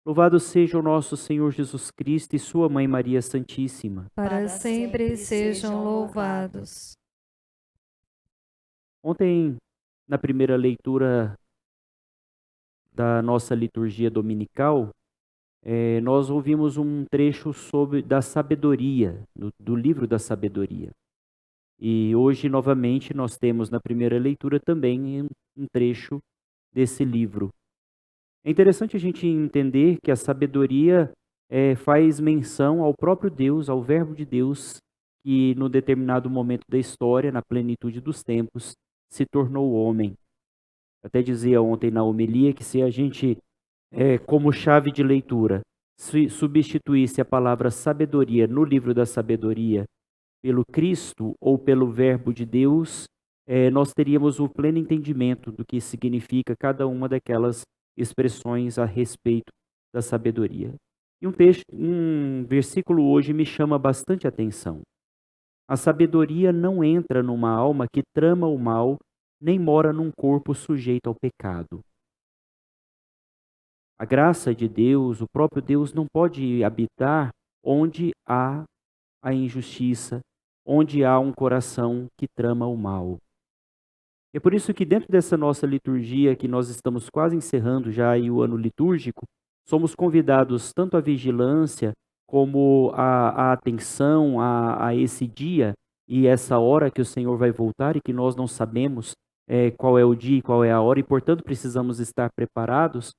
Louvado seja o nosso Senhor Jesus Cristo e sua Mãe Maria Santíssima. Para sempre sejam louvados. Ontem, na primeira leitura da nossa liturgia dominical, nós ouvimos um trecho da sabedoria, do livro da sabedoria. E hoje, novamente, nós temos na primeira leitura também um trecho desse livro. É interessante a gente entender que a sabedoria faz menção ao próprio Deus, ao Verbo de Deus, que no determinado momento da história, na plenitude dos tempos, se tornou homem. Até dizia ontem na homilia que se a gente, como chave de leitura, se substituísse a palavra sabedoria no livro da sabedoria pelo Cristo ou pelo Verbo de Deus, nós teríamos o pleno entendimento do que significa cada uma daquelas expressões a respeito da sabedoria. E um versículo hoje me chama bastante atenção. A sabedoria não entra numa alma que trama o mal, nem mora num corpo sujeito ao pecado. A graça de Deus, o próprio Deus, não pode habitar onde há a injustiça, onde há um coração que trama o mal. É por isso que dentro dessa nossa liturgia, que nós estamos quase encerrando já aí o ano litúrgico, somos convidados tanto à vigilância como à atenção a esse dia e essa hora que o Senhor vai voltar e que nós não sabemos qual é o dia e qual é a hora e, portanto, precisamos estar preparados.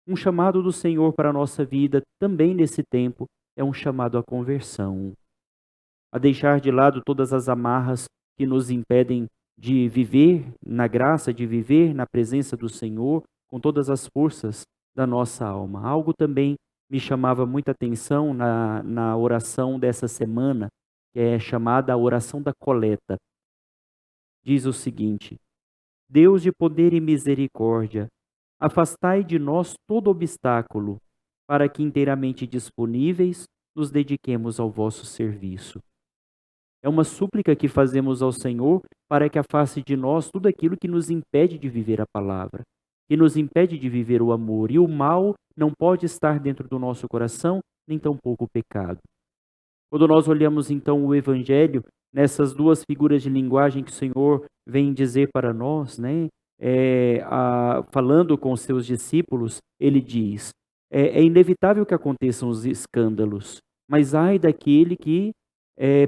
Um chamado do Senhor para a nossa vida também nesse tempo é um chamado à conversão, a deixar de lado todas as amarras que nos impedem de viver na graça, de viver na presença do Senhor com todas as forças da nossa alma. Algo também me chamava muita atenção na oração dessa semana, que é chamada a oração da coleta. Diz o seguinte: Deus de poder e misericórdia, afastai de nós todo obstáculo, para que inteiramente disponíveis nos dediquemos ao vosso serviço. É uma súplica que fazemos ao Senhor para que afaste de nós tudo aquilo que nos impede de viver a palavra, que nos impede de viver o amor. E o mal não pode estar dentro do nosso coração, nem tampouco o pecado. Quando nós olhamos então o Evangelho, nessas duas figuras de linguagem que o Senhor vem dizer para nós, né? Falando com os seus discípulos, ele diz: é inevitável que aconteçam os escândalos, mas ai daquele que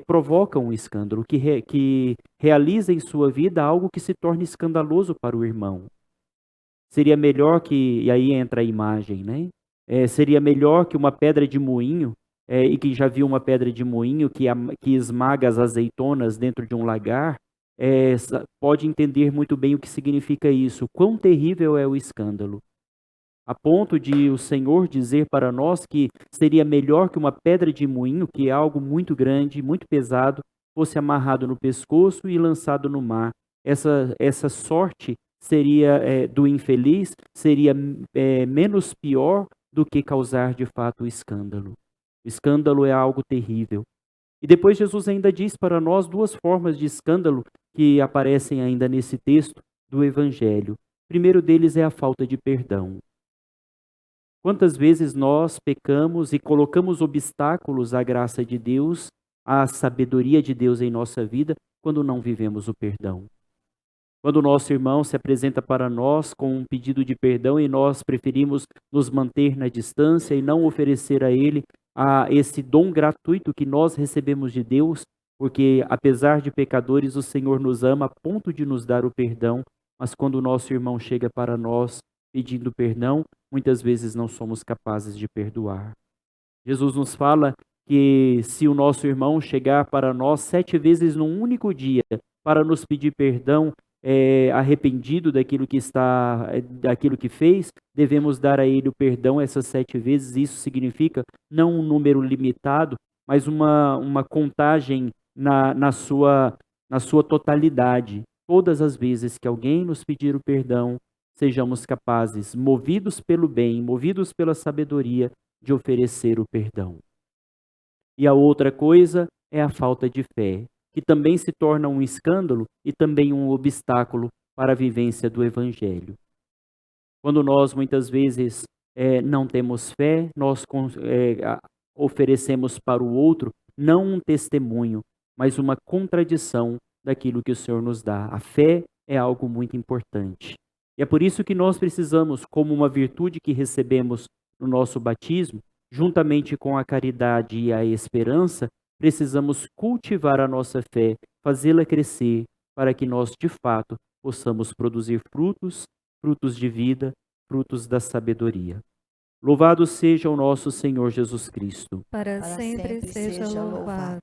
provoca um escândalo, que realiza em sua vida algo que se torne escandaloso para o irmão. Seria melhor que, e aí entra a imagem, né? Seria melhor que uma pedra de moinho, e que já viu uma pedra de moinho que esmaga as azeitonas dentro de um lagar, pode entender muito bem o que significa isso. Quão terrível é o escândalo. A ponto de o Senhor dizer para nós que seria melhor que uma pedra de moinho, que é algo muito grande, muito pesado, fosse amarrado no pescoço e lançado no mar. Essa sorte seria do infeliz, seria menos pior do que causar de fato o escândalo. O escândalo é algo terrível. E depois Jesus ainda diz para nós duas formas de escândalo que aparecem ainda nesse texto do Evangelho. O primeiro deles é a falta de perdão. Quantas vezes nós pecamos e colocamos obstáculos à graça de Deus, à sabedoria de Deus em nossa vida, quando não vivemos o perdão? Quando o nosso irmão se apresenta para nós com um pedido de perdão e nós preferimos nos manter na distância e não oferecer a ele esse dom gratuito que nós recebemos de Deus, porque apesar de pecadores, o Senhor nos ama a ponto de nos dar o perdão, mas quando o nosso irmão chega para nós pedindo perdão, muitas vezes não somos capazes de perdoar. Jesus nos fala que se o nosso irmão chegar para nós 7 vezes num único dia para nos pedir perdão, arrependido daquilo que fez, devemos dar a ele o perdão essas 7 vezes. Isso significa não um número limitado, mas uma contagem na sua totalidade. Todas as vezes que alguém nos pedir o perdão, sejamos capazes, movidos pelo bem, movidos pela sabedoria, de oferecer o perdão. E a outra coisa é a falta de fé, que também se torna um escândalo e também um obstáculo para a vivência do Evangelho. Quando nós muitas vezes não temos fé, nós oferecemos para o outro não um testemunho, mas uma contradição daquilo que o Senhor nos dá. A fé é algo muito importante. E é por isso que nós precisamos, como uma virtude que recebemos no nosso batismo, juntamente com a caridade e a esperança, precisamos cultivar a nossa fé, fazê-la crescer, para que nós, de fato, possamos produzir frutos, frutos de vida, frutos da sabedoria. Louvado seja o nosso Senhor Jesus Cristo. Para sempre seja louvado.